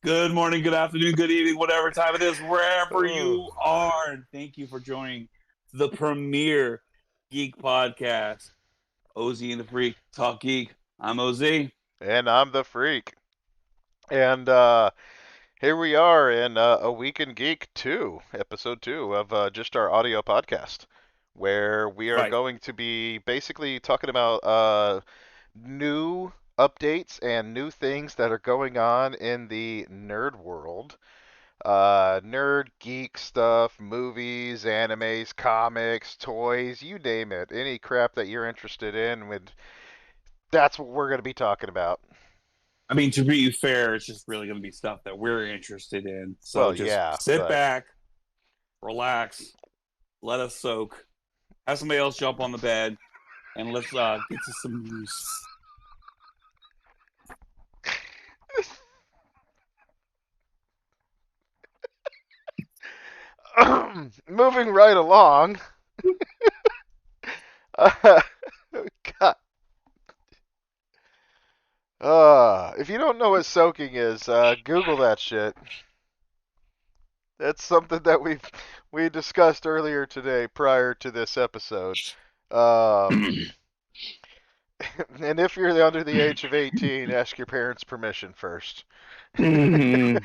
Good morning, good afternoon, good evening, whatever time it is, wherever Oh. you are. And thank you for joining the premier Geek podcast, OZ and the Freak Talk Geek. I'm OZ. And I'm the freak. And here we are in A Week in Geek 2, episode 2 of just our audio podcast, where we are Right. going to be basically talking about new updates and new things that are going on in the nerd world. Nerd, geek stuff, movies, animes, comics, toys, you name it. Any crap that you're interested in, that's what we're going to be talking about. I mean, to be fair, it's just really going to be stuff that we're interested in. So Well, just yeah, sit but back, relax, let us soak, have somebody else jump on the bed, and let's get to some news. moving right along. Uh, God. If you don't know what soaking is, Google that shit. That's something that we discussed earlier today prior to this episode. Um, and if you're under the age of 18, ask your parents' permission first. One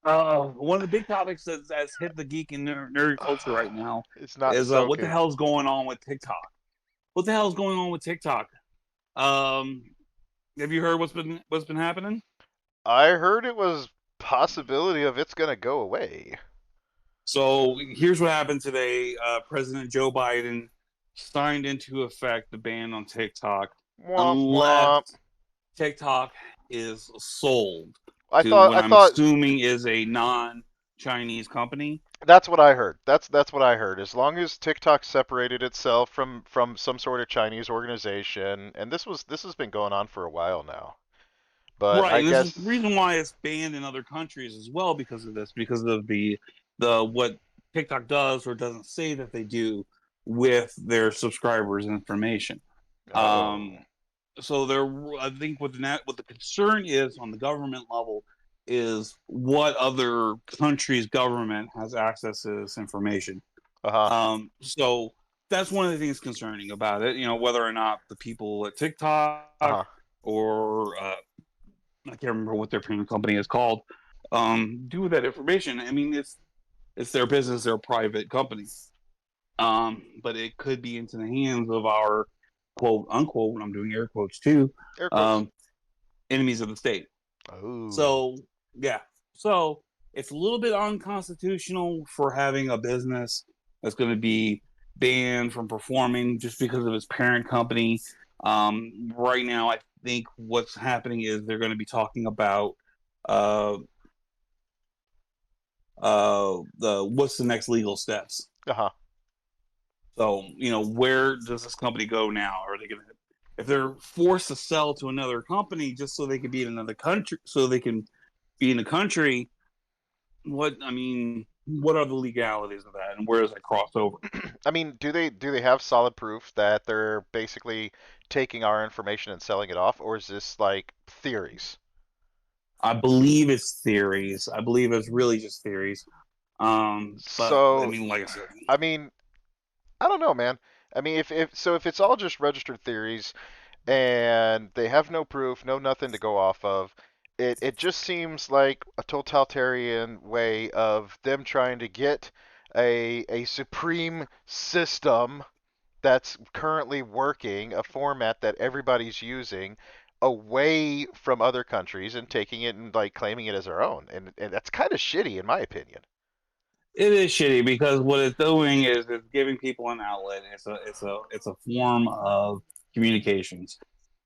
of the big topics that's hit the geek and nerd culture right now It's not is what the soaking. hell's going on with TikTok? What the hell's going on with TikTok? Um, have you heard what's been happening? I heard it was possibility of it's gonna go away. So here's what happened today. President Joe Biden signed into effect the ban on TikTok Womp unless womp. TikTok is sold I to thought what I I'm thought assuming is a non-Chinese company. That's what I heard. That's what I heard. As long as TikTok separated itself from some sort of Chinese organization, and this has been going on for a while now. But Right, I and this is the guess reason why it's banned in other countries as well because of this, because of the what TikTok does or doesn't say that they do with their subscribers' information. oh, Um, so there, I think what the concern is on the government level is what other country's government has access to this information. uh-huh. So that's one of the things concerning about it. You know, whether or not the people at TikTok Uh-huh. or I can't remember what their parent company is called, do with that information. I mean, it's their business, they're a private company. But it could be into the hands of our quote unquote, I'm doing air quotes too, Air quotes. um, enemies of the state. Oh. So yeah, so it's a little bit unconstitutional for having a business that's going to be banned from performing just because of its parent company. Right now, I think what's happening is they're going to be talking about uh, the what's the next legal steps. Uh-huh. So where does this company go now? Are they going to, if they're forced to sell to another company just so they can be in another country, so they can be in the country? What are the legalities of that, and where does that cross over? I mean, do they have solid proof that they're basically taking our information and selling it off, or is this like theories? I believe it's theories. I believe it's really just theories. But I So, mean, like I said, I mean, I don't know, man. I mean, if it's all just registered theories, and they have no proof, no nothing to go off of. It just seems like a totalitarian way of them trying to get a supreme system that's currently working, a format that everybody's using, away from other countries and taking it and like claiming it as their own. And that's kind of shitty in my opinion. it is shitty because what it's doing is it's giving people an outlet. It's a form of communications,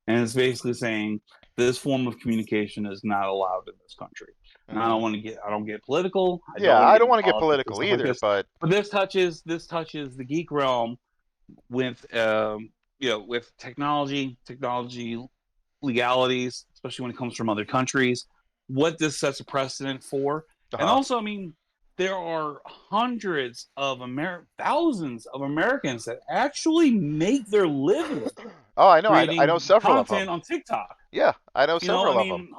and it's basically saying this form of communication is not allowed in this country. And Hmm. I don't get political. I don't Yeah, want to I get don't into want to get politics and political stuff like either, this. but But this touches the geek realm with with technology legalities, especially when it comes from other countries. What this sets a precedent for, and uh-huh. also, I mean, there are thousands of Americans that actually make their living Oh, I know. I know creating several of them. content on TikTok. Yeah, I know You know, I several of them. mean,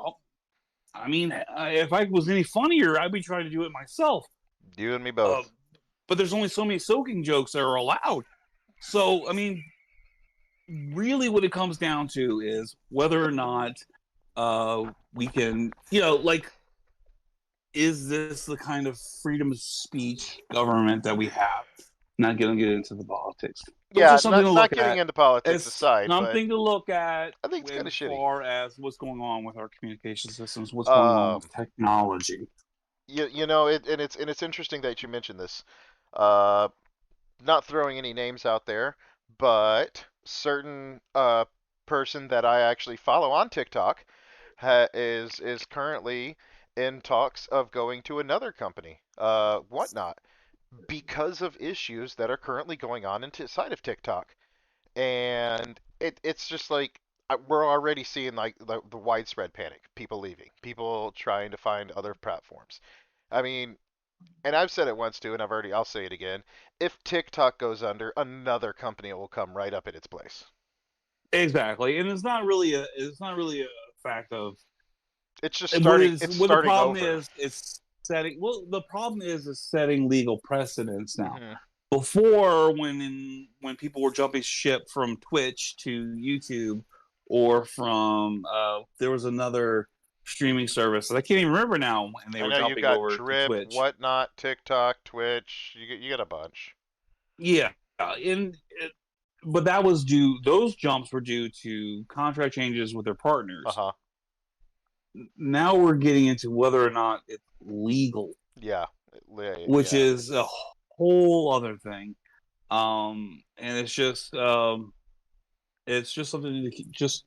I mean, if I was any funnier, I'd be trying to do it myself. You and me Uh, both. but there's only so many soaking jokes that are allowed. So, I mean, really, what it comes down to is whether or not we can, like, is this the kind of freedom of speech government that we have? Not going to get into the politics. So it's Yeah, just something to not look getting at. into politics It's aside, but something to look at I think it's kind of as shitty. far as what's going on with our communication systems, what's going on with Um, technology. you know, it's interesting that you mentioned this. Uh, Not throwing any names out there, but certain person that I actually follow on TikTok is currently in talks of going to another company, whatnot, because of issues that are currently going on inside of TikTok, and it's just like we're already seeing like the widespread panic, people leaving, people trying to find other platforms. I mean, and I've said it once too, and I'll say it again. If TikTok goes under, another company will come right up in its place. Exactly, and it's not really a fact of It's just what starting. is It's what the starting problem over. is. It's setting. Well, the problem is setting legal precedents now. Hmm. Before, when people were jumping ship from Twitch to YouTube, or from there was another streaming service that I can't even remember now, and they I were know you jumping got over to Drip, Twitch. whatnot, TikTok, Twitch. You get a bunch. Yeah, and but that was due. Those jumps were due to contract changes with their Uh partners. huh. Now we're getting into whether or not it's legal, Yeah. which Yeah. is a whole other thing. And it's just something to keep, just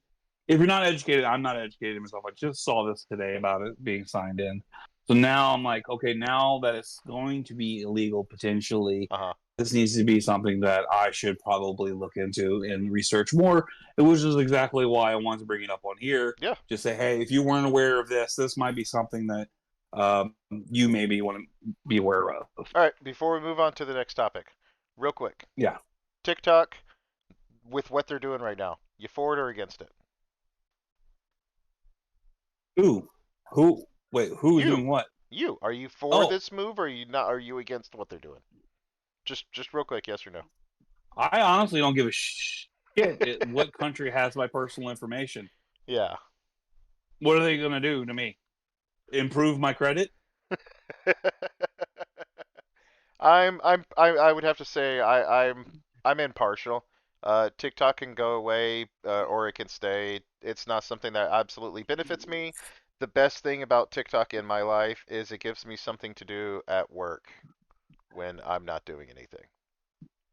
if you're not educated, I'm not educated myself. I just saw this today about it being signed in. So now I'm like, okay, now that it's going to be illegal potentially, Uh huh. this needs to be something that I should probably look into and research more, which is exactly why I wanted to bring it up on here. Yeah. Just say, hey, if you weren't aware of this, this might be something that you maybe want to be aware of. All right. Before we move on to the next topic, real quick, Yeah. TikTok with what they're doing right now, you for it or against it? Ooh, who? Wait, who's You. doing what? You. Are you for Oh, this move or are you not? Are you against what they're doing? Just real quick, yes or no? I honestly don't give a shit what country has my personal information. Yeah. What are they going to do to me? Improve my credit? I would have to say I'm impartial. TikTok can go away, or it can stay. It's not something that absolutely benefits me. The best thing about TikTok in my life is it gives me something to do at work when I'm not doing anything.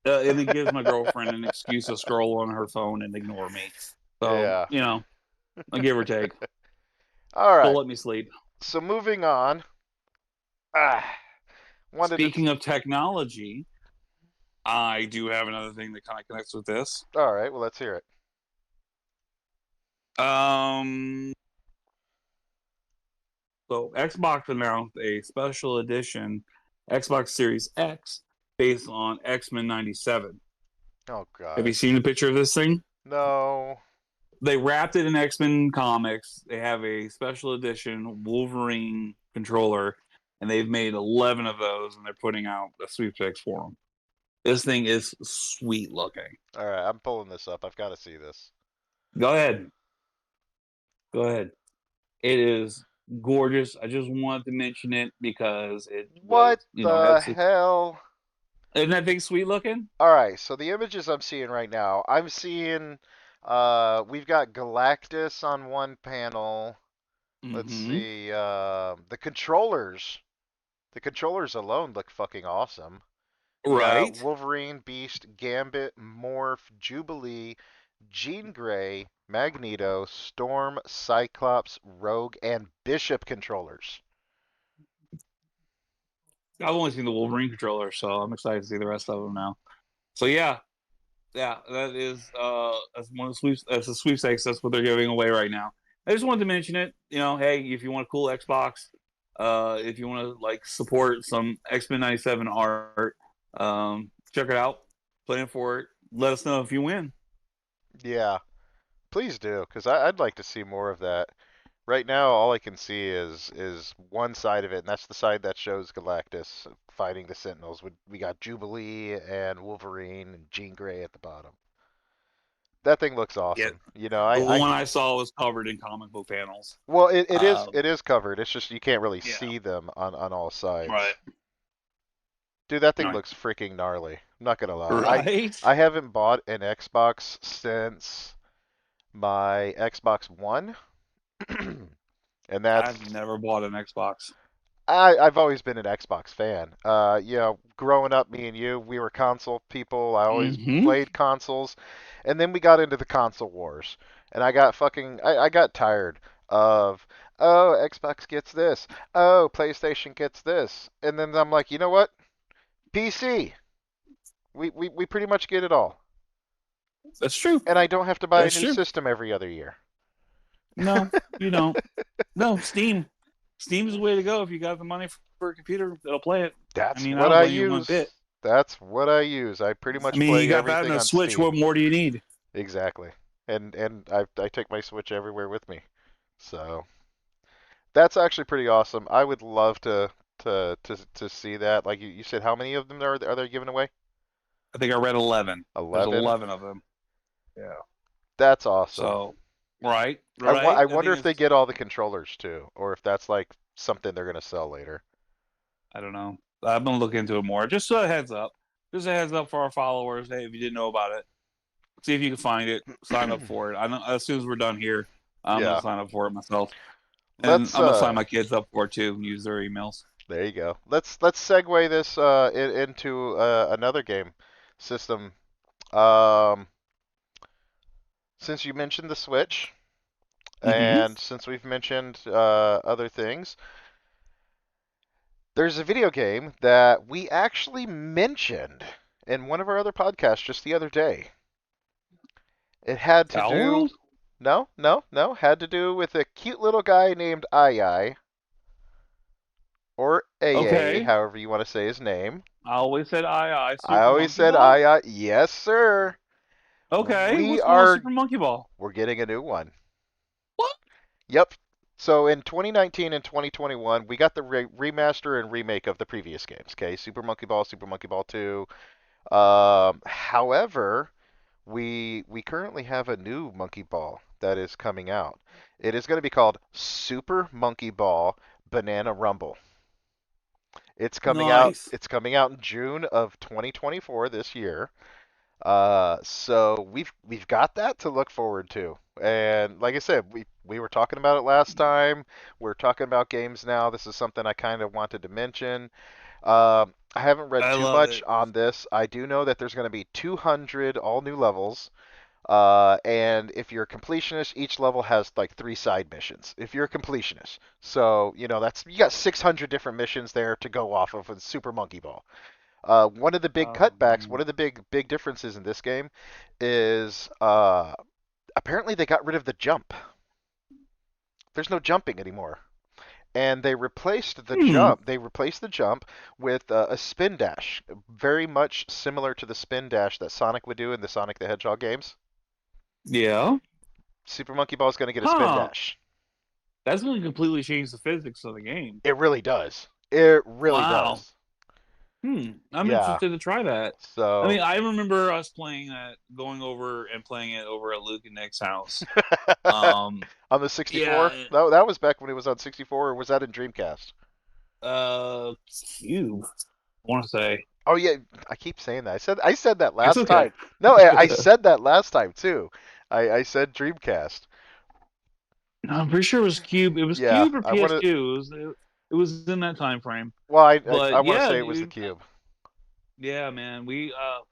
And it gives my girlfriend an excuse to scroll on her phone and ignore me. So, Yeah. I give or take. All She'll right. let me sleep. So moving on. Ah, wanted to. Speaking of technology, I do have another thing that kind of connects with this. All right. Well, let's hear it. Um, so Xbox announced a special edition Xbox Series X based on X-Men 97. Oh Have you God. seen the picture of this thing? No. They wrapped it in X-Men comics. They have a special edition Wolverine controller, and they've made 11 of those, and they're putting out a sweepstakes for them. This thing is sweet looking. All right. I'm pulling this up. I've got to see this. Go ahead. Go ahead. It is gorgeous. I just wanted to mention it because it was, What the hell? isn't that thing sweet looking? All right, so the images I'm seeing right now, I'm seeing we've got Galactus on one panel. Let's Mm-hmm. see, the controllers. The controllers alone look fucking awesome. You got Right. Wolverine, Beast, Gambit, Morph, Jubilee, Jean Grey, Magneto, Storm, Cyclops, Rogue, and Bishop controllers. I've only seen the Wolverine controller, so I'm excited to see the rest of them now. So yeah, yeah, that is that's one of the sweeps. That's a sweepstakes. That's what they're giving away right now. I just wanted to mention it. Hey, if you want a cool Xbox, if you want to like support some X-Men '97 art, check it out. Plan for it. Let us know if you win. Yeah, please do, because I'd like to see more of that. Right now, all I can see is one side of it, and that's the side that shows Galactus fighting the Sentinels. We got Jubilee and Wolverine and Jean Grey at the bottom. That thing looks Yeah, awesome. the I one I saw was covered in comic book panels. well, it is Um, it is covered. It's just you can't really yeah, see them on all right, sides. Dude, that thing right, looks freaking gnarly. I'm not gonna lie. right. I haven't bought an Xbox since my Xbox One, and I've that's never bought an Xbox. I've always been an Xbox fan. Growing up, me and you, we were console people. I always Mm-hmm. played consoles, and then we got into the console wars, and I got tired of, oh, Xbox gets this, oh, PlayStation gets this, and then I'm like, you know what? PC. We pretty much get it all, That's true. and I don't have to buy a That's new true. system every other year. No, you don't. No, Steam. Steam's the way to go if you got the money for a computer that'll play it. I That's mean, I what don't I blame you one use. bit. That's what I use. I pretty I much mean, you play got that and everything a on Switch. What Steam. more do you need? Exactly. And I take my Switch everywhere with me. So that's actually pretty awesome. I would love to see that. Like you said, how many of them are they giving away? I think I read 11. There's 11. 11 of them. Yeah. That's awesome. So, right, right. I I wonder think if they it's, get all the controllers too, or if that's like something they're gonna sell later. I don't know. I'm going to look into it more. Just a heads up. Just a heads up for our followers. Hey, if you didn't know about it, see if you can find it. Sign up for it. I know as soon as we're done here, I'm going Yeah. to sign up for it myself. And Let's I'm going to sign my kids up for it too and use their emails. there you go. Let's segue this into another game system. Um, since you mentioned the Switch, Mm-hmm. and since we've mentioned other things, there's a video game that we actually mentioned in one of our other podcasts just the other day. It had to do, World? no, had to do with a cute little guy named Ai, or AA, Okay. however you want to say his name. I always said aye, aye. I Super always Monkey said Ball? Ai. Yes, sir. Okay. We What's going on with are Super Monkey Ball? we're getting a new one. What? Yep. So in 2019 and 2021, we got the remaster and remake of the previous games. Okay, Super Monkey Ball, Super Monkey Ball 2. However, we currently have a new Monkey Ball that is coming out. It is going to be called Super Monkey Ball Banana Rumble. It's coming out. Nice. It's coming out in June of 2024 this year. So we've got that to look forward to. And like I said, we were talking about it last time. We're talking about games now. This is something I kind of wanted to mention. I haven't read I too love much it. on this. I do know that there's going to be 200 all new levels. And if you're a completionist, each level has like 3 side missions. If you're a completionist, so that's you got 600 different missions there to go off of with Super Monkey Ball. One of the big cutbacks, one Man. of the big differences in this game is apparently they got rid of the jump. There's no jumping anymore, and they replaced the Hmm. jump. They replaced the jump with a spin dash, very much similar to the spin dash that Sonic would do in the Sonic the Hedgehog games. Yeah. Super Monkey Ball is going to get a spin Huh. dash. That's going to completely change the physics of the game. It really does. It really Wow. does. I'm Yeah. interested to try that. I So mean, I remember us playing that, going over and playing it over at Luke and Nick's house. on the Yeah. 64, that was back when it was on 64, or was that in Dreamcast? Cube. I want to say Oh yeah, I keep saying that. I said that it's last okay. time. No, I said that last time too. I said Dreamcast. I'm pretty sure it was Cube. It was Yeah, Cube or I want to. PS2. It was in that time frame. Well, I But want to yeah, say it was the dude. Cube. Yeah, man.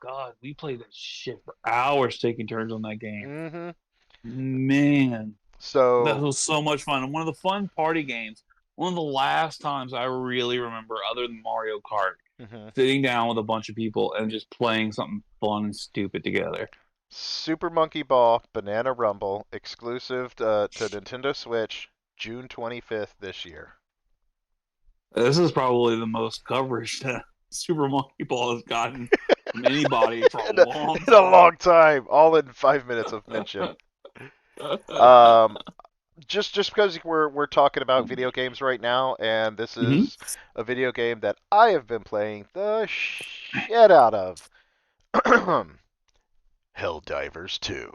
God, we played that shit for hours taking turns on that game. Hmm. Man, that So was so much fun. And one of the fun party games. One of the last times I really remember, other than Mario Kart, mhm. sitting down with a bunch of people and just playing something fun and stupid together. Super Monkey Ball Banana Rumble exclusive to Nintendo Switch, June 25th this year. This is probably the most coverage that Super Monkey Ball has gotten from anybody for a long In a time. long time, all in 5 minutes of mention. Um, just because we're talking about video games right now, and this Hmm. is a video game that I have been playing the shit out of. Helldivers 2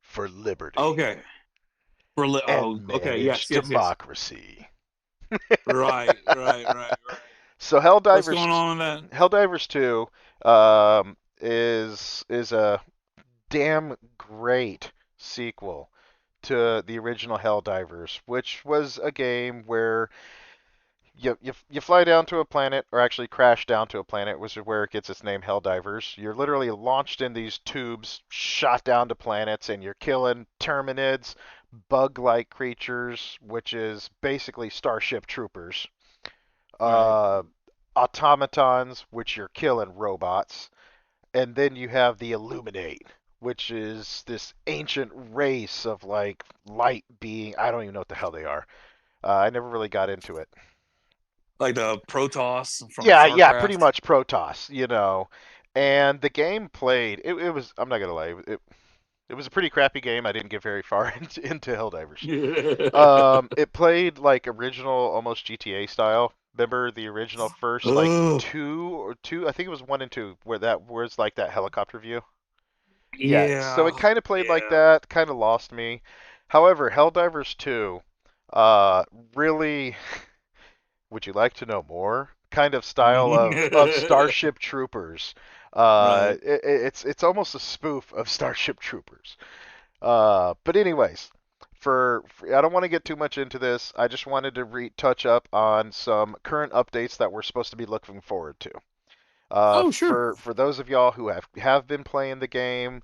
for liberty Okay. and Okay. Yes. manage Yes. Yes. democracy. Right. Right. Right. Right. So What's going on in that? Helldivers 2 is a damn great sequel to the original Helldivers, which was a game where you fly down to a planet, or actually crash down to a planet, which is where it gets its name, Helldivers. You're literally launched in these tubes, shot down to planets, and you're killing Terminids, bug-like creatures, which is basically Starship Troopers, Right. uh, automatons, which you're killing robots, and then you have the Illuminate, which is this ancient race of like light being. I don't even know what the hell they are. I never really got into it. Like the Protoss from Yeah, yeah, pretty StarCraft. much Protoss, you know. And the game played. It was. I'm not gonna lie. It was a pretty crappy game. I didn't get very far into Helldivers. It played like original, almost GTA style. Remember the original first like Oh, two? I think it was one and two, where it's like that helicopter view. Yeah, so it yeah. kind of played like Yeah. that. Kind of lost me. However, Helldivers 2, uh, really. Would you like to know more? Kind of style of Starship Troopers. Right. It's almost a spoof of Starship Troopers. But anyways, I don't want to get too much into this. I just wanted to touch up on some current updates that we're supposed to be looking forward to. Oh, sure. For those of y'all who have been playing the game,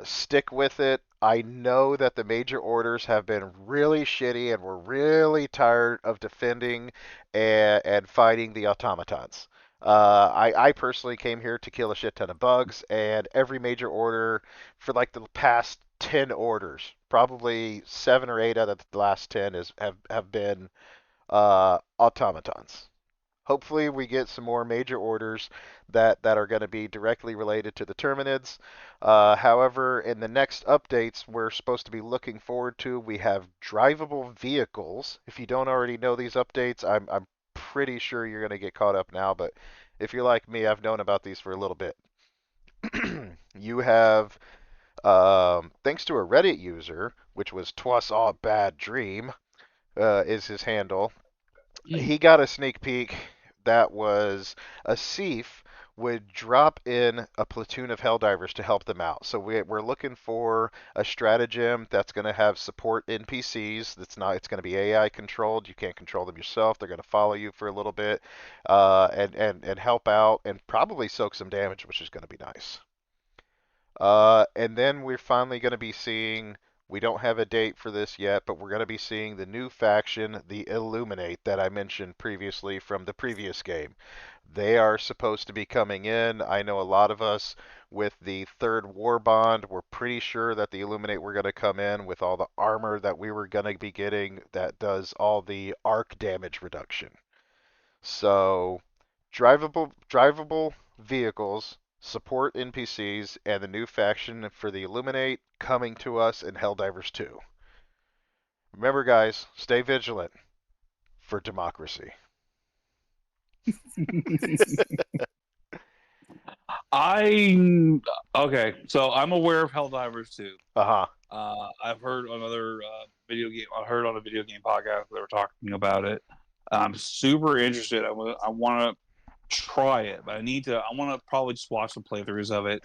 stick with it. I know that the major orders have been really shitty, and we're really tired of defending and fighting the automatons. I personally came here to kill a shit ton of bugs, and every major order for like the past 10 orders, probably 7 or 8 out of the last 10 have been automatons. Hopefully, we get some more major orders that are going to be directly related to the Terminids. However, in the next updates, we're supposed to be looking forward to, we have drivable vehicles. If you don't already know these updates, I'm pretty sure you're going to get caught up now. But if you're like me, I've known about these for a little bit. You have, thanks to a Reddit user, which was Twas All Bad Dream, is his handle. Mm. He got a sneak peek that was a Thief would drop in a platoon of Helldivers to help them out. So we're looking for a stratagem that's going to have support NPCs. That's not. It's going to be AI controlled. You can't control them yourself. They're going to follow you for a little bit, and help out and probably soak some damage, which is going to be nice. And then we're finally going to be seeing, we don't have a date for this yet, but we're going to be seeing the new faction, the Illuminate, that I mentioned previously from the previous game. They are supposed to be coming in. I know a lot of us with the third war bond, we're pretty sure that the Illuminate were going to come in with all the armor that we were going to be getting that does all the arc damage reduction. So, drivable vehicles, support NPCs, and the new faction for the Illuminate coming to us in Helldivers 2. Remember, guys, stay vigilant for democracy. I okay, so I'm aware of Helldivers too. Uh huh. I've heard on other video game. I heard on a video game podcast they were talking about it. I'm super interested. I want to try it, but I need to. I want to probably just watch some playthroughs of it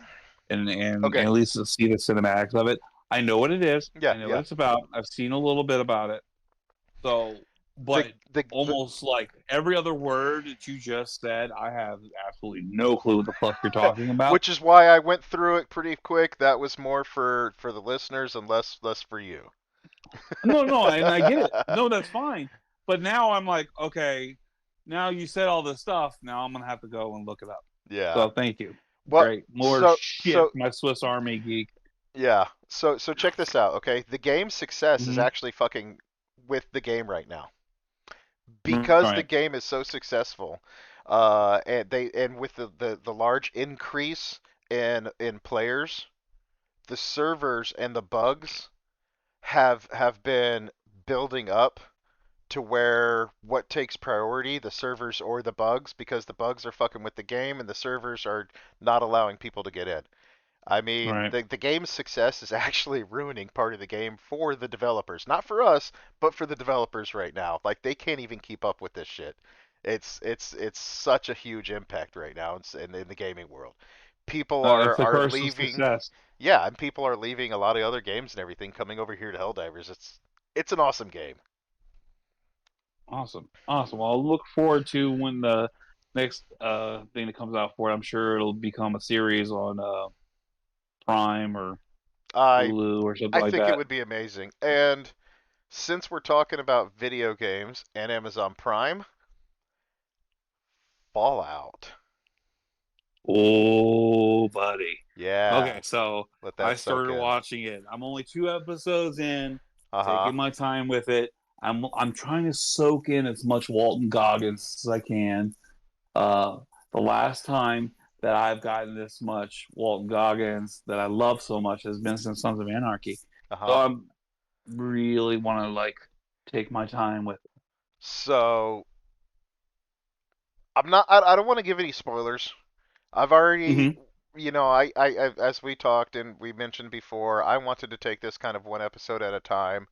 and Okay. at least see the cinematics of it. I know what it is. Yeah, I know what yeah. it's about. I've seen a little bit about it. So, The but the almost like every other word that you just said, I have absolutely no clue what the fuck you're talking about. which is why I went through it pretty quick. That was more for the listeners and less for you. No, no, and I get it. No, that's fine. But now I'm like, okay, now you said all this stuff. Now I'm gonna have to go and look it up. Yeah. So thank you. Well, Great. More so shit so for my Swiss Army geek. yeah. So check this out, okay? The game's success is Mm-hmm. actually fucking with the game right now. Because the Right. game is so successful, and with the large increase in players, the servers and the bugs have been building up to where what takes priority, the servers or the bugs, because the bugs are fucking with the game and the servers are not allowing people to get in. I mean, Right. the game's success is actually ruining part of the game for the developers. Not for us, but for the developers right now. Like they can't even keep up with this shit. It's such a huge impact right now in the gaming world. People It's the are curse of leaving. success. Yeah, and people are leaving a lot of other games and everything coming over here to Helldivers. It's an awesome game. Awesome. Awesome. Well, I'll look forward to when the next thing that comes out for it. I'm sure it'll become a series on Prime or I Hulu or something I like think it that. would be amazing. And since we're talking about video games and Amazon Prime, Fallout. Oh, buddy. Okay, Yeah, so let I that soak started in. watching it. I'm only 2 episodes in, Uh-huh. taking my time with it. I'm trying to soak in as much Walton Goggins as I can. Uh, the last time that I've gotten this much Walton Goggins that I love so much has been since Sons of Anarchy. So Uh-huh. I'm really want to like take my time with it. So I don't want to give any spoilers. I've already Hmm. as we talked and we mentioned before, I wanted to take this kind of one episode at a time.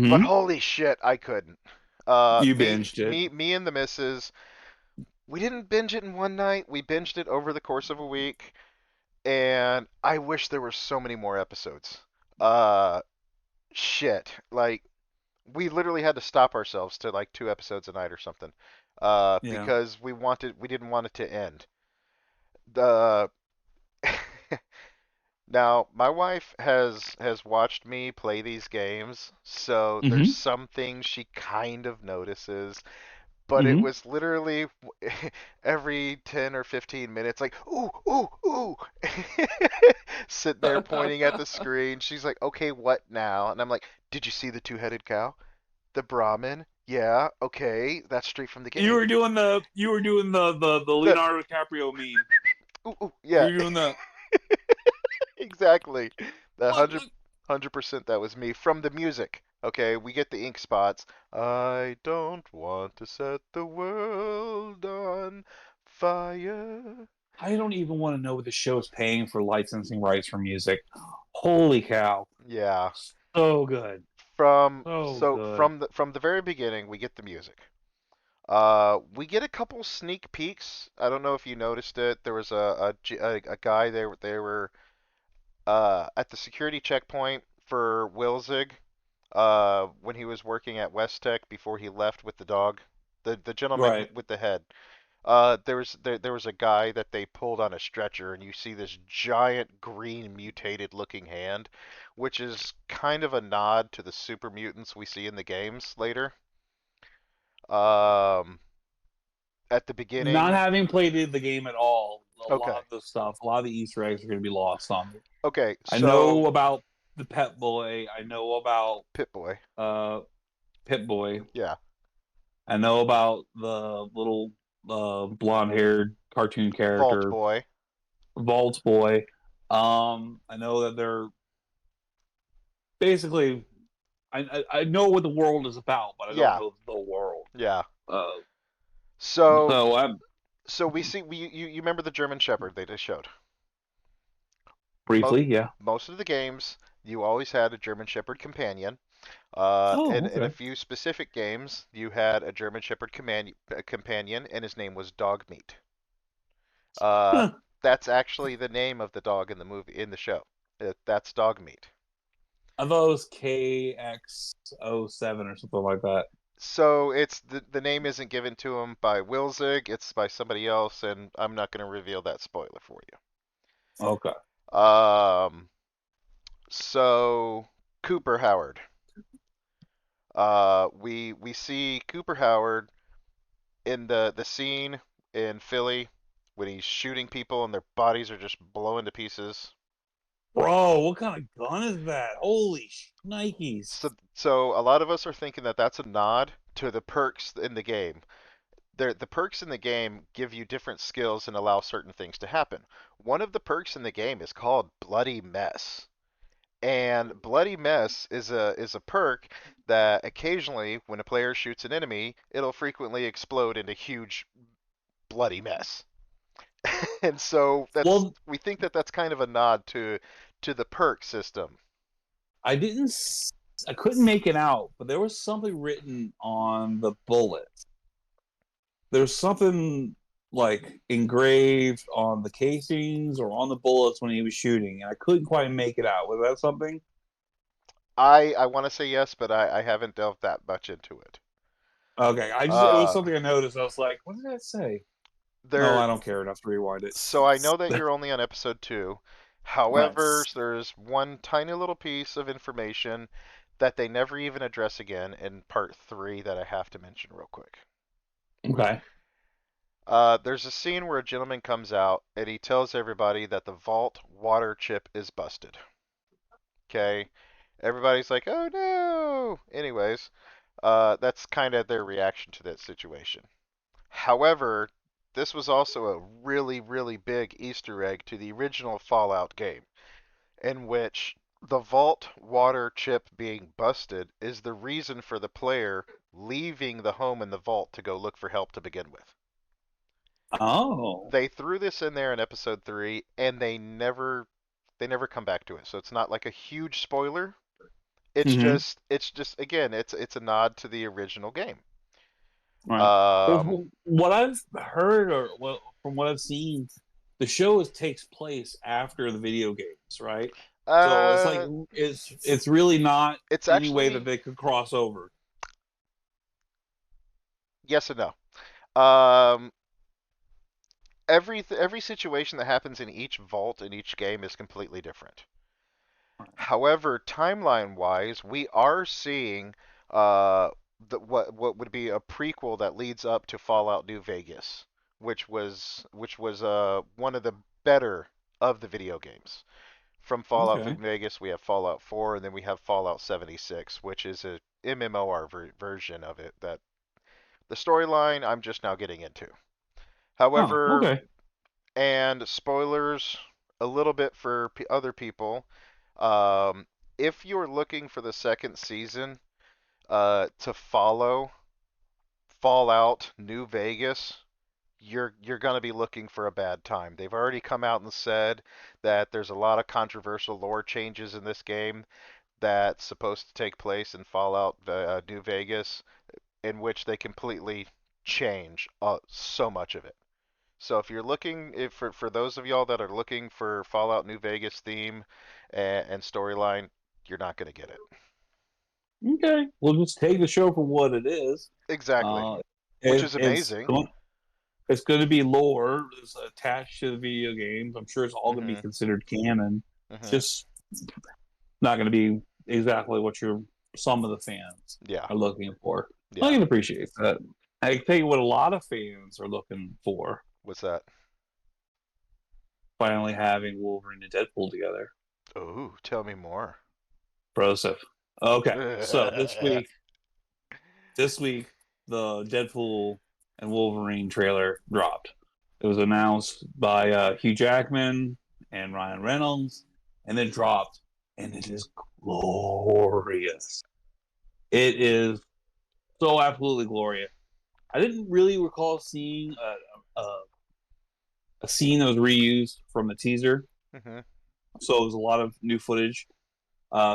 But Hmm. holy shit, I couldn't. You binged it. Me and the missus, we didn't binge it in one night. We binged it over the course of a week, and I wish there were so many more episodes. Uh, shit. Like we literally had to stop ourselves to like 2 episodes a night or something. Yeah. Because we didn't want it to end. The Now, my wife has watched me play these games, so there's Hmm. some things she kind of notices, but it Hmm. was literally every 10 or 15 minutes like, "Ooh, ooh, ooh." Sitting there pointing at the screen. She's like, "Okay, what now?" And I'm like, "Did you see the two-headed cow? The Brahmin? Yeah, okay, that's straight from the You game." were doing the The Leonardo DiCaprio meme. ooh, ooh, You yeah, were doing the exactly. The look, hundred look. 100% that was me from the music. Okay, we get the ink spots. I don't want to set the world on fire. I don't even want to know what the show's paying for licensing rights for music. Holy cow. Yeah. So good. So good. From the very beginning, we get the music. We get a couple sneak peeks. I don't know if you noticed it. There was a guy there. They were at the security checkpoint for Wilzig when he was working at West Tech before he left with the dog, the gentleman Right. with the head. There was a guy that they pulled on a stretcher, and you see this giant green mutated looking hand, which is kind of a nod to the super mutants we see in the games later. Um, at the Not beginning, having played the game at all, a lot okay, of the stuff, a lot of the Easter eggs are going to be lost on me. okay, I so know about the Pet Boy. I know about Pit Boy, uh, Pit Boy. yeah, I know about the little blonde-haired cartoon Vault character, Boy, Vault Boy. I know that they're basically. I know what the world is about, but I don't yeah, know the world. yeah. Uh, So so I'm you remember the German Shepherd they just showed? Mo briefly, yeah. Most of the games, you always had a German Shepherd companion. Oh, In a okay. few specific games, you had a German Shepherd companion, and his name was Dogmeat. Uh, Huh. that's actually the name of the dog in the movie in the show. That's Dogmeat. I thought it was KX07 or something like that. So it's the name isn't given to him by Wilzig, it's by somebody else, and I'm not going to reveal that spoiler for Okay. you. So Cooper Howard. We see Cooper Howard in the scene in Philly when he's shooting people and their bodies are just blowing to pieces. Bro, what kind of gun is that? Holy Nikes. So a lot of us are thinking that that's a nod to the perks in the game. The perks in the game give you different skills and allow certain things to happen. One of the perks in the game is called Bloody Mess. And bloody mess is a perk that occasionally, when a player shoots an enemy, it'll frequently explode into huge bloody mess. And so that's Well, we think that that's kind of a nod to the perk system. I didn't. I couldn't make it out, but there was something written on the bullet. There's something like engraved on the casings or on the bullets when he was shooting, and I couldn't quite make it out. Was that something? I want to say yes, but I haven't delved that much into it. Okay, I just it was Uh, something I noticed. I was like, what did that say? No, there I don't care enough to rewind it. So I know that you're only on episode 2. Right. However, there's one tiny little piece of information that they never even address again in part 3 that I have to mention real quick. Okay. There's a scene where a gentleman comes out and he tells everybody that the vault water chip is busted. Okay? Everybody's like, oh no! Anyways, that's kind of their reaction to that situation. However, this was also a really, really big Easter egg to the original Fallout game, in which the vault water chip being busted is the reason for the player leaving the home in the vault to go look for help to begin with. Oh. They threw this in there in episode 3 and they never come back to it. So it's not like a huge spoiler. Mm-hmm. It's just again, it's a nod to the original game. Right. Um Well, what I've heard, or well, from what I've seen, the show takes place after the video games, right? So it's like uh it's really not it's any way that actually they could cross over. yes and no. Every situation that happens in each vault in each game is completely different. However, timeline-wise, we are seeing what would be a prequel that leads up to Fallout New Vegas, which was one of the better of the video games. From Fallout Okay. Vegas, we have Fallout 4, and then we have Fallout 76, which is a MMOR version of it. That the storyline I'm just now getting into. Oh, However, okay. and spoilers a little bit for other people. Um, if you're looking for the second season to follow Fallout New Vegas, you're going to be looking for a bad time. They've already come out and said that there's a lot of controversial lore changes in this game that's supposed to take place in Fallout New Vegas, in which they completely change so much of it. So if you're looking, if for those of y'all that are looking for Fallout New Vegas theme and storyline, you're not going to get it. Okay. We'll just take the show for what it is. Exactly, Uh, which it, is it's amazing. going it's going to be lore that's attached to the video games. I'm sure it's all going to be Mhm. considered canon. It's Mhm. just not going to be exactly what some of the fans Yeah. are looking for. I Yeah. can appreciate that. I can tell you what a lot of fans are looking for: What's that? finally having Wolverine and Deadpool together. Oh, tell me more. Broseph. Okay, so this week, the Deadpool and Wolverine trailer dropped. It was announced by Hugh Jackman and Ryan Reynolds, and then dropped, and it is glorious. It is so absolutely glorious. I didn't really recall seeing a scene that was reused from the teaser, Mhm. so it was a lot of new footage,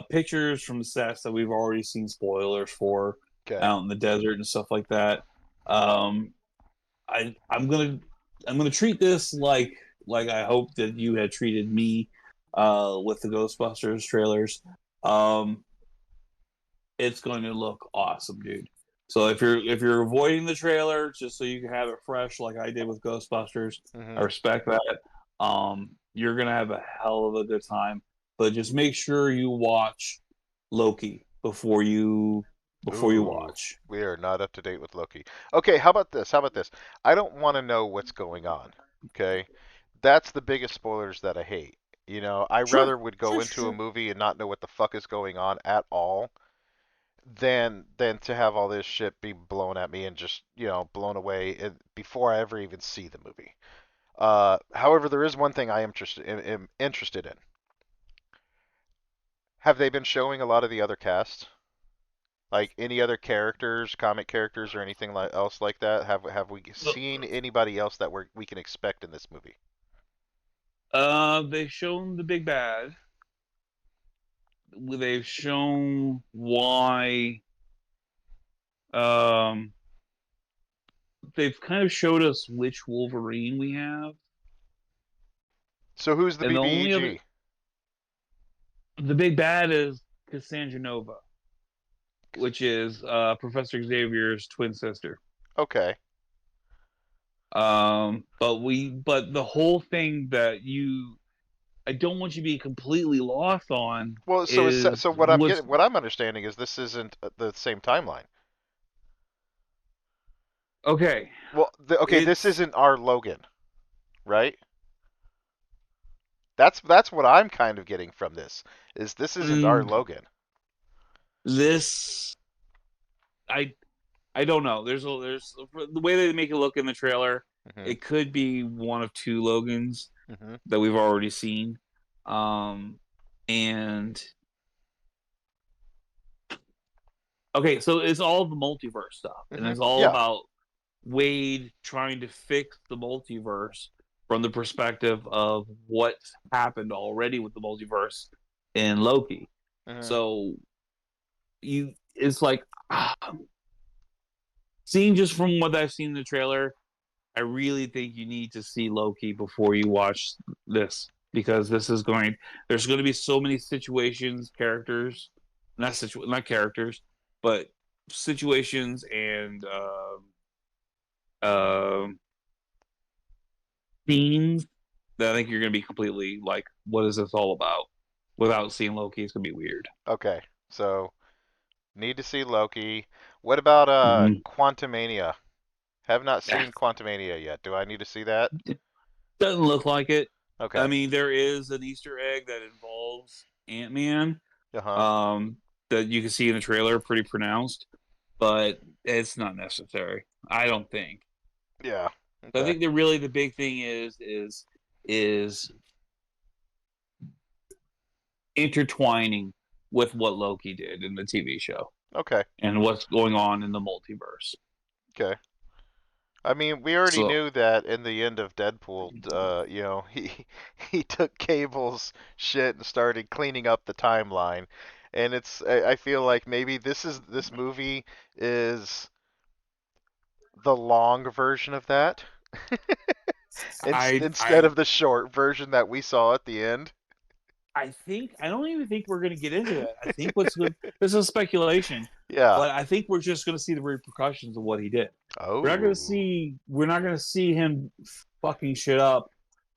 pictures from sets that we've already seen spoilers for Okay. out in the desert and stuff like that. Um, I'm gonna treat this like I hope that you had treated me with the Ghostbusters trailers. Um, it's going to look awesome, dude. So if you're avoiding the trailer just so you can have it fresh, like I did with Ghostbusters, I Mhm. respect that. You're gonna have a hell of a good time, but just make sure you watch Loki before you Ooh, watch. we are not up to date with Loki. Okay, how about this? How about this? I don't want to know what's going on. Okay, that's the biggest spoilers that I hate. I Sure, rather would go sure, into a sure. movie and not know what the fuck is going on at all than to have all this shit be blown at me and just blown away before I ever even see the movie. However, there is one thing I am interested in. Have they been showing a lot of the other cast? Like any other characters, comic characters, or anything like else like that? Have we seen anybody else that we can expect in this movie? They've shown the big bad. They've shown why. Um, they've kind of showed us which Wolverine we have, So who's the and the only other, BBEG? the big bad is Cassandra Nova, which is Professor Xavier's twin sister. Okay. But the whole thing that I don't want you to be completely lost on Well, is so what's what I'm understanding is this isn't the same timeline. okay. Well, okay, this It's isn't our Logan, right? That's what I'm kind of getting from this. Is this isn't our mm, Logan? this I I don't know. There's the way they make it look in the trailer. Hmm. It could be one of two Logans Hmm. that we've already seen. Um, and okay, so it's all the multiverse stuff, and Hmm. it's all Yeah. about Wade trying to fix the multiverse from the perspective of what's happened already with the multiverse in Loki. Hmm. So it's like seeing just from what I've seen in the trailer, I really think you need to see Loki before you watch this because there's going to be so many situations, characters, not characters, but situations and uh, themes that I think you're going to be completely like, what is this all about? Without seeing Loki, it's going to be weird. Okay. So need to see Loki. What about Mm-hmm. Quantumania? Have not Yeah. seen Quantumania yet. Do I need to see that? Doesn't look like it. I Okay. mean, there is an Easter egg that involves Ant-Man, Uh-huh. um, that you can see in the trailer, pretty pronounced, but it's not necessary. I don't think. Yeah. I Okay. think that really the big thing is intertwining with what Loki did in the TV show Okay. and what's going on in the multiverse. Okay. I mean, we already So knew that in the end of Deadpool, he took Cable's shit and started cleaning up the timeline, and I feel like maybe this movie is the long version of that, I instead I of the short version that we saw at the end. I think I don't even think we're going to get into that. I think what's good. This is speculation, Yeah. but I think we're just going to see the repercussions of what he did. Oh. We're not going to see him fucking shit up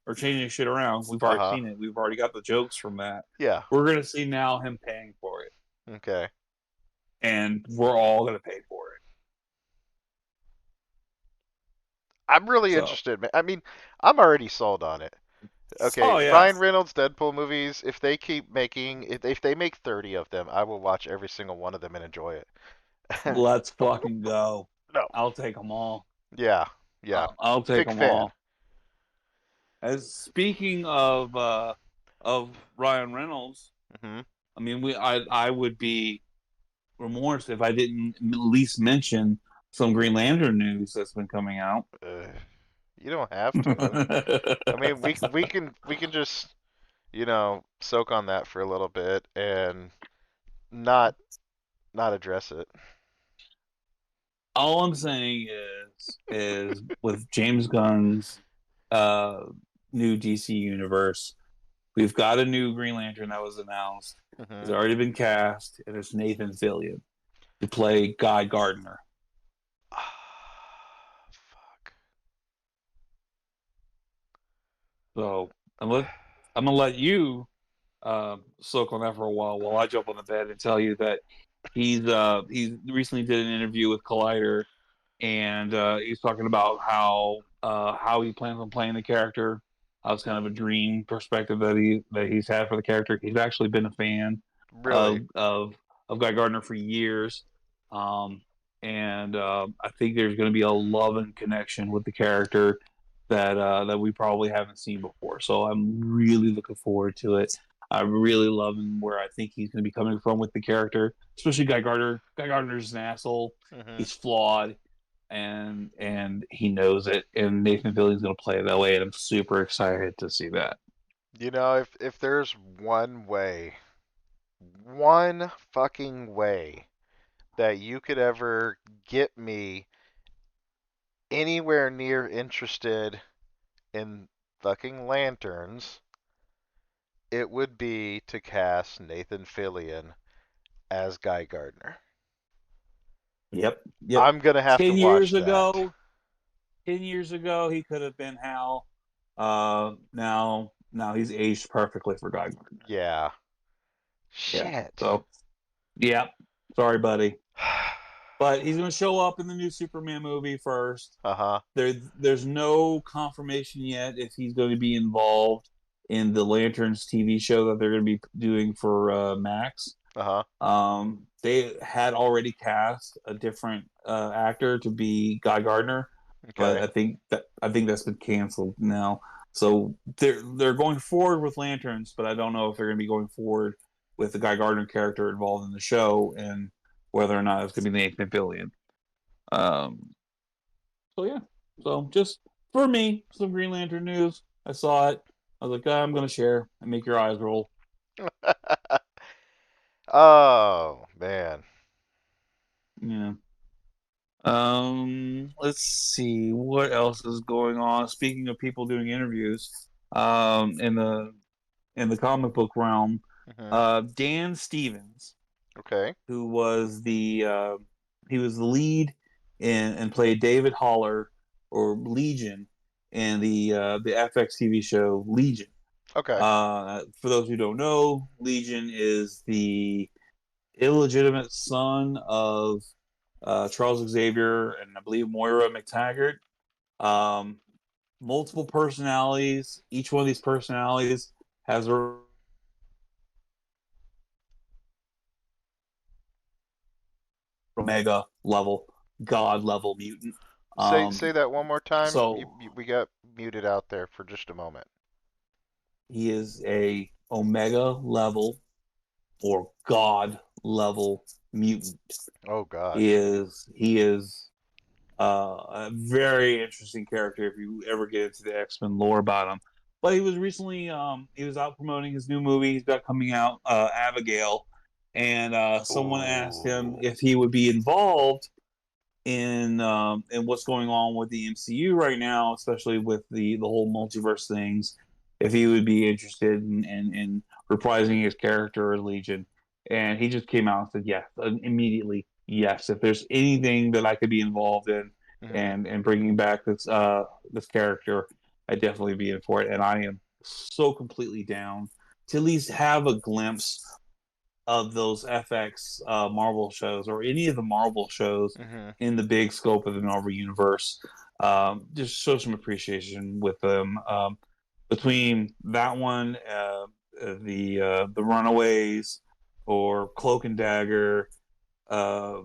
or changing shit around. We've already Uh-huh. seen it. We've already got the jokes from that. Yeah. We're going to see now him paying for it, Okay. and we're all going to pay for it. I'm really So, interested, man. I mean, I'm already sold on it. Okay, oh yeah, Ryan Reynolds Deadpool movies, if they keep making if they make 30 of them, I will watch every single one of them and enjoy it. let's fucking go. No. I'll take them all. Yeah. Yeah. I'll take Big them fan. all. As speaking of Ryan Reynolds, Hmm. I mean, I would be remorse if I didn't at least mention some Green Lantern news that's been coming out. You don't have to. I mean, we can just, soak on that for a little bit and not not address it. All I'm saying is with James Gunn's uh, new DC universe, we've got a new Green Lantern that was announced. Hmm. It's already been cast, and it's Nathan Fillion to play Guy Gardner. Fuck. So I'm gonna let you soak on that for a while I jump on the bed and tell you that he's recently did an interview with Collider, and he's talking about how he plans on playing the character. How it's kind of a dream perspective that he's had for the character. He's actually been a fan Really? of of of Guy Gardner for years, um, and I think there's going to be a love and connection with the character that we probably haven't seen before. So I'm really looking forward to it. I really love him where I think he's going to be coming from with the character, especially Guy Gardner. Guy Gardner's an asshole. Hmm. He's flawed, and he knows it. And Nathan Fillion's going to play it that way, and I'm super excited to see that. You know, if there's one way, one fucking way that you could ever get me anywhere near interested in fucking lanterns, it would be to cast Nathan Fillion as Guy Gardner. Yep, yep. I'm gonna have to 10 years watch that. ago, 10 years ago, he could have been Hal. Now he's aged perfectly for Guy Gardner. Yeah. Yeah. Shit. So, yeah. Sorry, buddy. But he's going to show up in the new Superman movie first. Uh-huh. There's no confirmation yet if he's going to be involved in the Lanterns TV show that they're going to be doing for Max. Uh-huh. They had already cast a different actor to be Guy Gardner, but Okay. I think that's been canceled now. So they're going forward with Lanterns, but I don't know if they're going to be going forward with the Guy Gardner character involved in the show and whether or not it's going to be Nathan Fillion. Um, so yeah, so just for me, some Green Lantern news. I saw it. I was like, I'm going to share and make your eyes roll. Oh, man. Yeah. Let's see what else is going on. Speaking of people doing interviews, in the comic book realm, Hmm. Dan Stevens, Okay. who was he was the lead in and played David Haller or Legion in the FX TV show Legion. Okay. For those who don't know, Legion is the illegitimate son of Charles Xavier and I believe Moira McTaggart. Um, Multiple personalities. Each one of these personalities has a Omega level, God level mutant. Say that one more time. So We got muted out there for just a moment. he is a Omega level or God level mutant. Oh gosh. He is a very interesting character if you ever get into the X-Men lore about him. But he was recently he was out promoting his new movie he's got coming out, Abigail, and someone asked him Ooh. if he would be involved in what's going on with the MCU right now, especially with the whole multiverse things. If he would be interested in reprising his character in Legion, and he just came out and said yes, immediately yes. If there's anything that I could be involved in Hmm. and bringing back this character, I'd definitely be in for it. And I am so completely down to at least have a glimpse of those FX Marvel shows or any of the Marvel shows Hmm. in the big scope of the Marvel universe. Just show some appreciation with them. Between that one, the Runaways, or Cloak and Dagger, uh,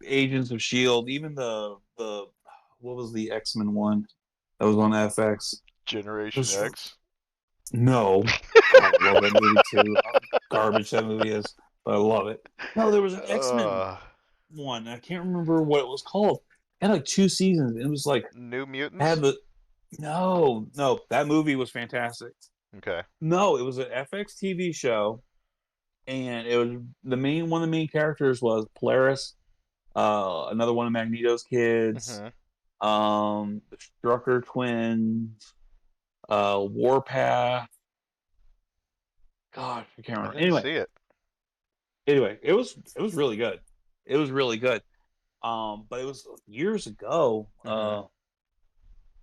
Agents of Shield, even the what was the X-Men one that was on FX? Generation Was, X. no, God, I love that movie too. Garbage that movie is, but I love it. No, there was an X-Men Uh, one. I can't remember what it was called. It had like 2 seasons. It was like New had Mutants. the no, that movie was fantastic. Okay. No, it was an FX TV show, and it was one of the main characters was Polaris, another one of Magneto's kids, Hmm. the Strucker twins, Warpath. God, I can't I remember. didn't see it. Anyway, it was really good. It was really good. But it was years ago. Hmm.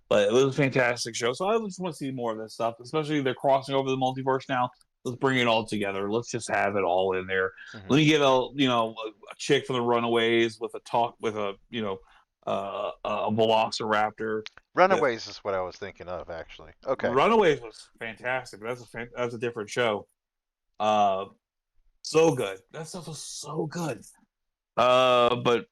But it was a fantastic show. So I just want to see more of this stuff, especially they're crossing over the multiverse now. Let's bring it all together. Let's just have it all in there. Let Hmm. me get a chick from the Runaways with a talk with a Velociraptor. That Runaways is what I was thinking of, actually. Okay. Runaways was fantastic. That's a different show. Uh, so good. That stuff was so good. But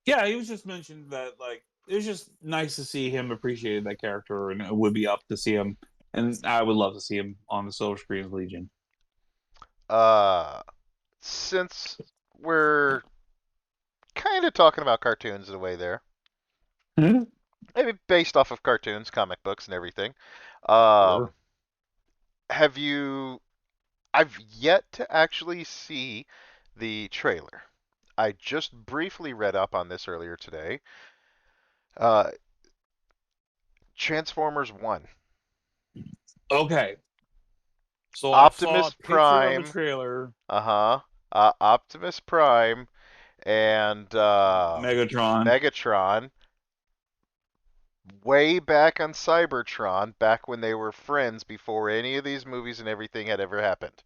yeah, he was just mentioned that like it was just nice to see him appreciated that character, and it would be up to see him, and I would love to see him on the silver screen of Legion. Uh, since we're kind of talking about cartoons in a way there, maybe based off of cartoons, comic books, and everything. Sure. Um, have you? I've yet to actually see the trailer. I just briefly read up on this earlier today. Uh, Transformers 1. Okay. So I saw a Optimus picture of the Prime, trailer. uh-huh, Optimus Prime and Megatron. Megatron way back on Cybertron, back when they were friends before any of these movies and everything had ever happened.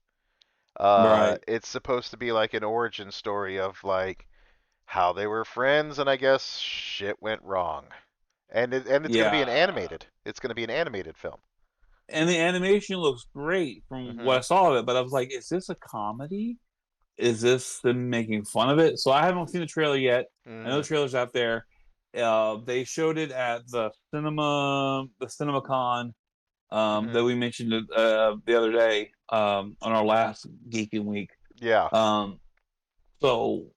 Right. It's supposed to be like an origin story of like how they were friends, and I guess shit went wrong. And it's going to be Yeah. an animated. It's going to be an animated film. And the animation looks great from what I Mhm. saw of it, but I was like, is this a comedy? Is this them making fun of it? So I haven't seen the trailer yet. I know the Mhm. trailer's out there. They showed it at the CinemaCon that Mhm. we mentioned the other day on our last Geeking Week. Yeah. Um, so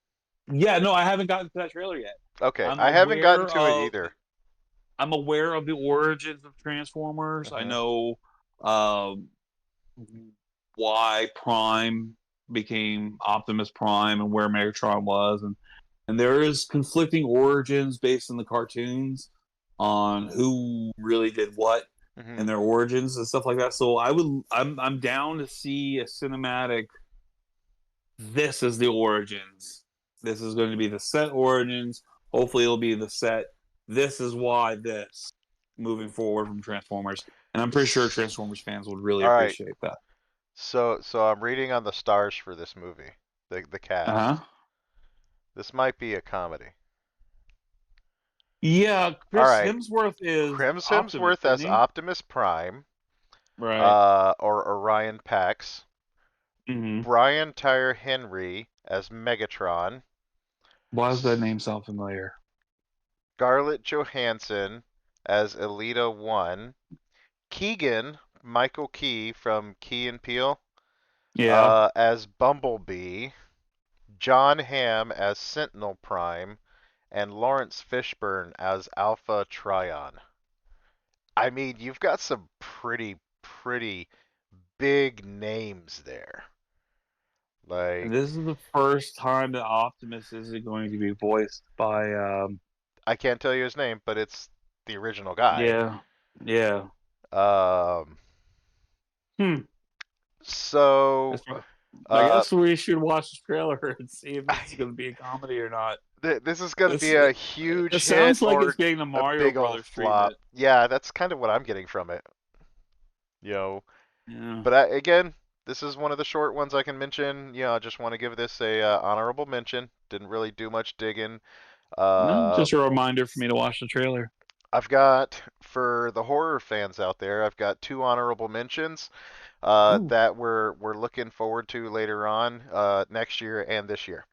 yeah, no, I haven't gotten to that trailer yet. Okay. I'm I haven't gotten aware to it of either. I'm aware of the origins of Transformers. I Mhm. know um, why Prime became Optimus Prime and where Megatron was, and there is conflicting origins based on the cartoons on who really did what and Mhm. their origins and stuff like that. So I'm down to see a cinematic. This is the origins. This is going to be the set origins. Hopefully, it'll be the set. This is why this moving forward from Transformers, and I'm pretty sure S- Transformers fans would really All right. appreciate that. So I'm reading on the stars for this movie, the Uh cast. huh. This might be a comedy. Yeah, All Chris right. Hemsworth is Chris Optimus, Hemsworth isn't as he? Optimus Prime, Right. or Orion Pax. Mm-hmm. Brian Tyree Henry as Megatron. Why does that S- name sound familiar? Scarlett Johansson as Elita 1. Keegan, Michael Key from Key and Peele, Yeah. as Bumblebee. John Hamm as Sentinel Prime. And Lawrence Fishburne as Alpha Trion. I mean, you've got some pretty big names there. And Like, this is the first time that Optimus is going to be voiced by I can't tell you his name, but it's the original guy. yeah. Yeah. Um, Hmm. so, That's right. I uh, guess we should watch the trailer and see if this is going to be a comedy or not. this is going to This be a huge it hit sounds like it's or getting the a Mario big old Brothers flop. treatment. Yeah, that's kind of what I'm getting from it. You know, Yeah. but again, this is one of the short ones I can mention. I just want to give this a honorable mention. Didn't really do much digging. No, Uh, just a reminder for me to watch the trailer. I've got for the horror fans out there, I've got two honorable mentions Ooh. that we're looking forward to later on next year and this year.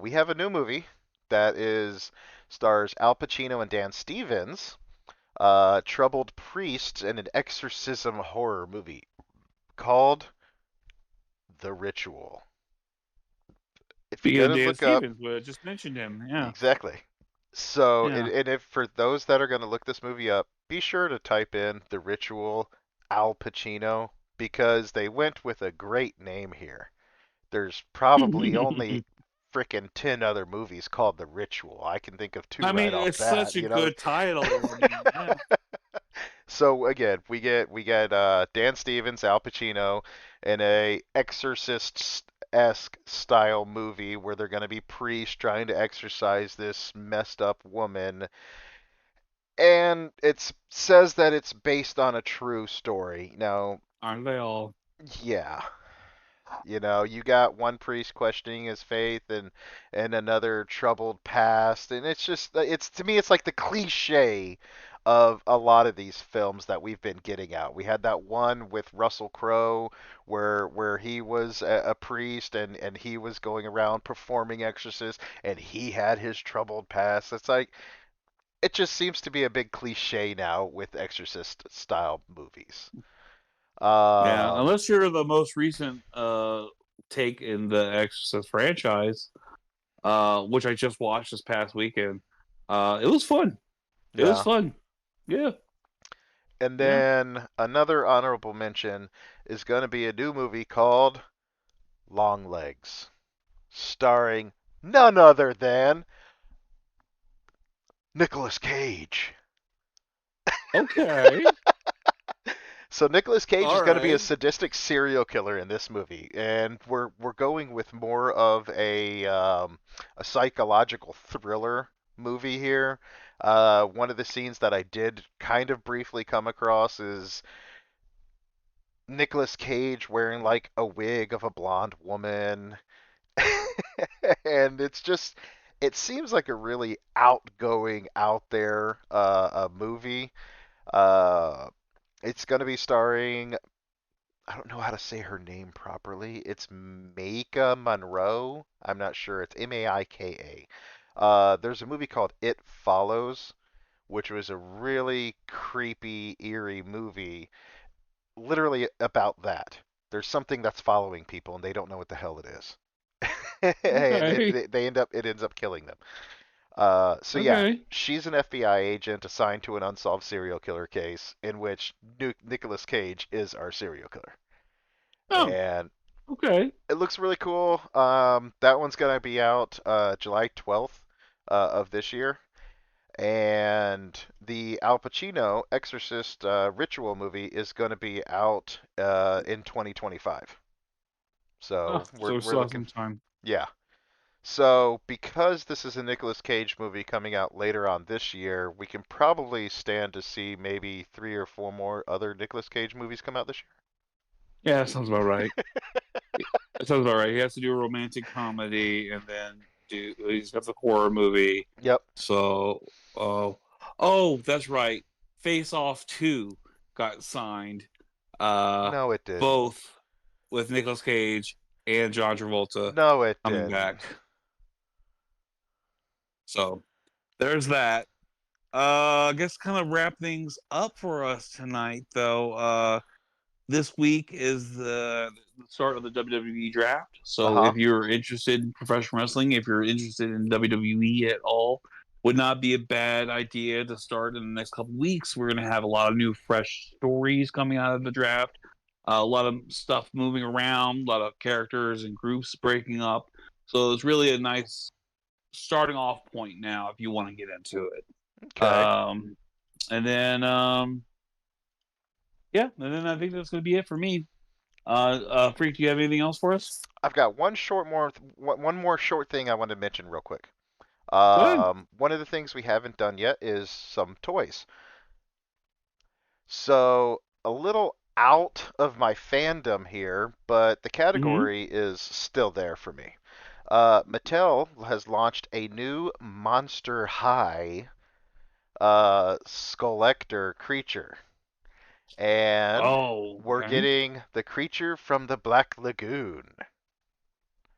We have a new movie that is stars Al Pacino and Dan Stevens, troubled priests in an exorcism horror movie called The Ritual. If you're Speaking of gonna Dan look up Stevens, we just mentioned him. Yeah. exactly. So, Yeah. and if for those that are going to look this movie up, be sure to type in The Ritual Al Pacino because they went with a great name here. There's probably only frickin' 10 other movies called The Ritual. I can think of two I right mean, off it's such a bat. good title. I mean, yeah. So again, we get Dan Stevens, Al Pacino in a Exorcist-esque style movie where they're going to be priests trying to exorcise this messed up woman, and it says that it's based on a true story. Now, Aren't they all? yeah, you got one priest questioning his faith and another troubled past, and it's just it's to me it's like the cliche of a lot of these films that we've been getting out. We had that one with Russell Crowe where he was a priest and he was going around performing exorcisms and he had his troubled past. It's like it just seems to be a big cliche now with exorcist style movies. Yeah, Um, unless you're the most recent take in the Exorcist franchise, which I just watched this past weekend. It was fun. It was yeah. fun. Yeah, And yeah. then another honorable mention is going to be a new movie called Longlegs, starring none other than Nicolas Cage. Okay. So Nicolas Cage is All going to be a right. sadistic serial killer in this movie, and we're going with more of a psychological thriller movie here. One of the scenes that I did kind of briefly come across is Nicolas Cage wearing like a wig of a blonde woman, and it seems like a really outgoing, out there a movie. Uh, it's going to be starring, I don't know how to say her name properly. It's Maika Monroe. I'm not sure. It's Maika. There's a movie called It Follows, which was a really creepy, eerie movie, literally about that. There's something that's following people, and they don't know what the hell it is, and Okay. it ends up killing them. So yeah, Okay. she's an FBI agent assigned to an unsolved serial killer case in which Nicolas Cage is our serial killer, Oh, and okay. it looks really cool. That one's gonna be out July 12th of this year, and the Al Pacino Exorcist ritual movie is gonna be out in 2025. Oh, So so we we're still have looking, some time. yeah. So because this is a Nicolas Cage movie coming out later on this year, we can probably stand to see maybe 3 or 4 more other Nicolas Cage movies come out this Yeah, that sounds about right. That sounds about right. He has to do a romantic comedy and then he's got the horror movie. year. Yep. So, oh, that's right. Face Off 2 got signed. Uh, No, it didn't. both with Nicolas Cage and John Travolta No, it coming back. didn't. So, there's that. I guess kind of wrap things up for us tonight, though. This week is the start of the WWE draft. Uh So huh. if you're interested in professional wrestling, if you're interested in WWE at all, would not be a bad idea to start in the next couple weeks. We're going to have a lot of new, fresh stories coming out of the draft. A lot of stuff moving around, a lot of characters and groups breaking up. So it's really a nice starting off point now if you want to get into it. Okay. Um, and then yeah, and then I think that's going to be it for me. Freak, do you have anything else for us? I've got one more short thing I want to mention real quick. Good. One of the things we haven't done yet is some toys. So a little out of my fandom here, but the Mm-hmm. category is still there for me. Mattel has launched a new Monster High Skulllector creature, and Oh, we're okay. getting the creature from the Black Lagoon.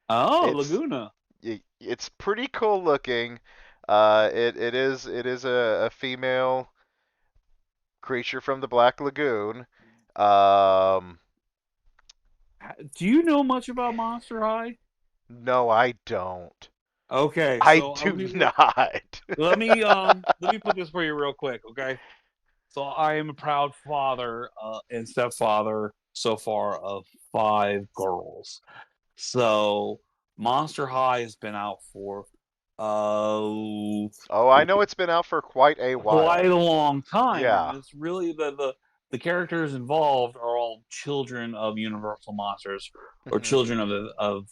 Oh, It's Laguna. it's pretty cool looking. It is a female creature from the Black Lagoon. Um, Do you know much about Monster High? no, I don't. Okay, I so do not. let me put this for you real quick, okay? So I am a proud father and stepfather so far of five girls. So Monster High has been out for uh Oh, I know it's been out for quite a quite while. a long time, and Yeah. it's really the characters involved are all children of Universal monsters or Mhm. children of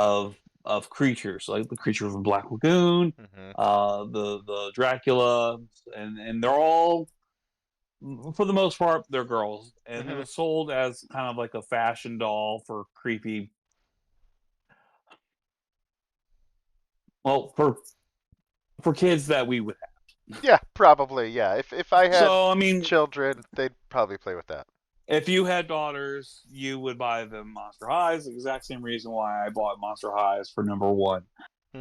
of of creatures like the creature from Black Lagoon, Mhm. the Dracula, and they're all for the most part they're girls, and it Mhm. was sold as kind of like a fashion doll for creepy, well for kids that we would have. Yeah, probably. Yeah. If I had So I mean, children, they'd probably play with that. if you had daughters, you would buy them Monster Highs. The exact same reason why I bought Monster Highs for number one.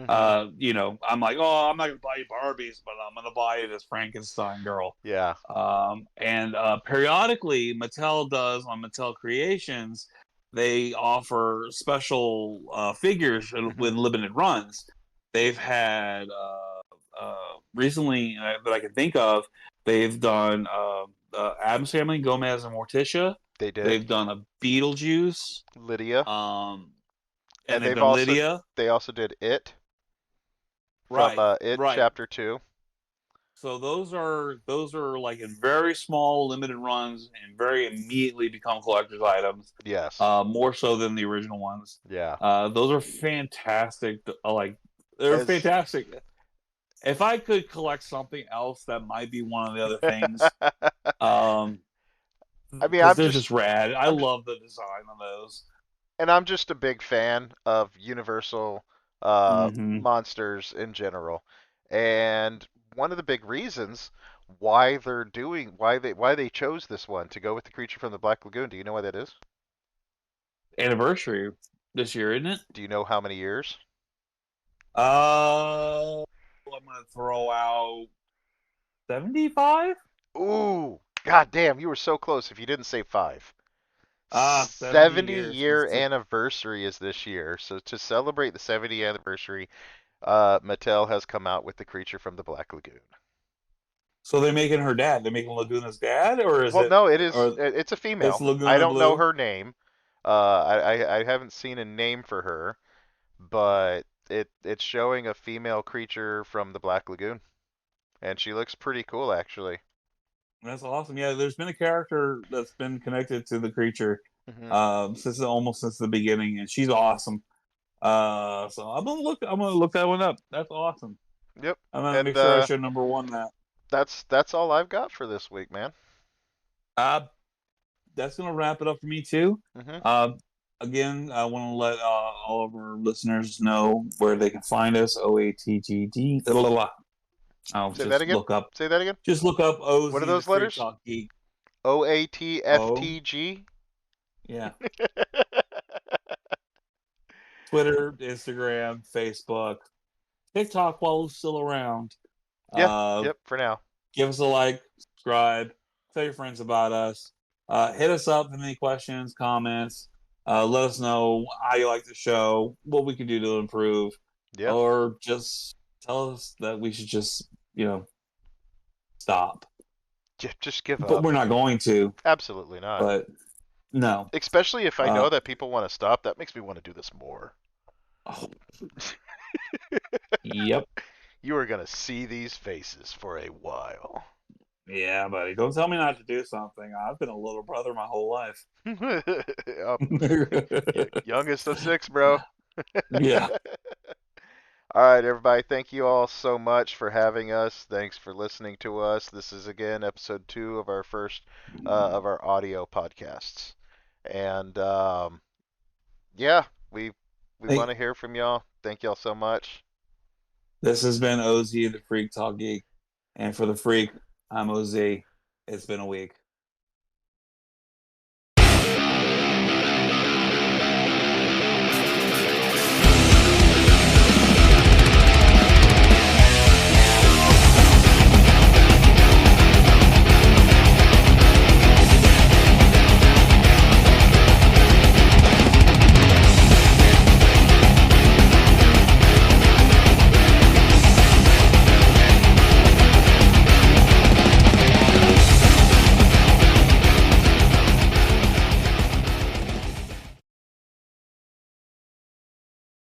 Mm-hmm. I'm like, oh, I'm not gonna buy you Barbies, but I'm gonna buy you this Frankenstein girl. Yeah. And periodically, Mattel does on Mattel Creations, they offer special figures with Mm-hmm. limited runs. They've had recently that I can think of. They've done Adam's Family, Gomez and Morticia. They did. They've done a Beetlejuice, Lydia. um, and And they've done Lydia. they also did It from Right, It right. Chapter 2. So those are like in very small limited runs and very immediately become collector's items, Yes. more so than the original ones. Yeah. Those are fantastic. Like they're As fantastic. If I could collect something else, that might be one of the other things. Um, I mean, because they're just rad. I I'm just love the design on those. and I'm just a big fan of Universal Hmm. monsters in general. And one of the big reasons why why they chose this one to go with the creature from the Black Lagoon, do you know why that is? Anniversary this year, isn't it? Do you know how many years? I'm gonna throw out 75. Ooh, god damn, you were so close if you didn't say 5. 70 70 years year since the anniversary is this year. So to celebrate the 70th anniversary, Mattel has come out with the creature from the Black Lagoon. So they're making her dad. They're making Laguna's dad, or is Well, it, no, or it's a it's female. I Laguna don't know Blue? her name. I haven't seen a name for her, but it's showing a female creature from the Black Lagoon, and she looks pretty cool actually. That's awesome. Yeah, there's been a character that's been connected to the creature Hmm. since the beginning, and she's awesome. So I'm gonna look that one up. That's awesome. Yep. I'm gonna And make sure I show number one that. that's all I've got for this week, man. Uh, that's gonna wrap it up for me too. Hmm. Uh, Again, I want to let all of our listeners know where they can find us. OATGD. I'll Say that just again. look up. Say that again. Just look up What are OZ the those Freak letters? Talk Geek. O. OATFTG. Yeah. Twitter, Instagram, Facebook, TikTok while it's still around. Yeah. Uh, Yep. For now. Give us a like, subscribe, tell your friends about us. Hit us up with any questions, comments. Let us know how you like the show, what we can do to improve, Yeah. or just tell us that we should just, you know, stop. Just give But up. we're not going to. Absolutely not. But no. Especially if I Uh, know that people want to stop, that makes me want to do this more. oh, yep. You are going to see these faces for a while. Yeah, buddy. Don't tell me not to do something. I've been a little brother my whole life. Yep. Youngest of six, bro. Yeah. All right, everybody. Thank you all so much for having us. Thanks for listening to us. This is again episode 2 of our first of our audio podcasts, and yeah, we Hey, want to hear from y'all. Thank y'all so much. this has been OZ the Freak Talk Geek. And for the Freak, I'm OZ. It's been a week.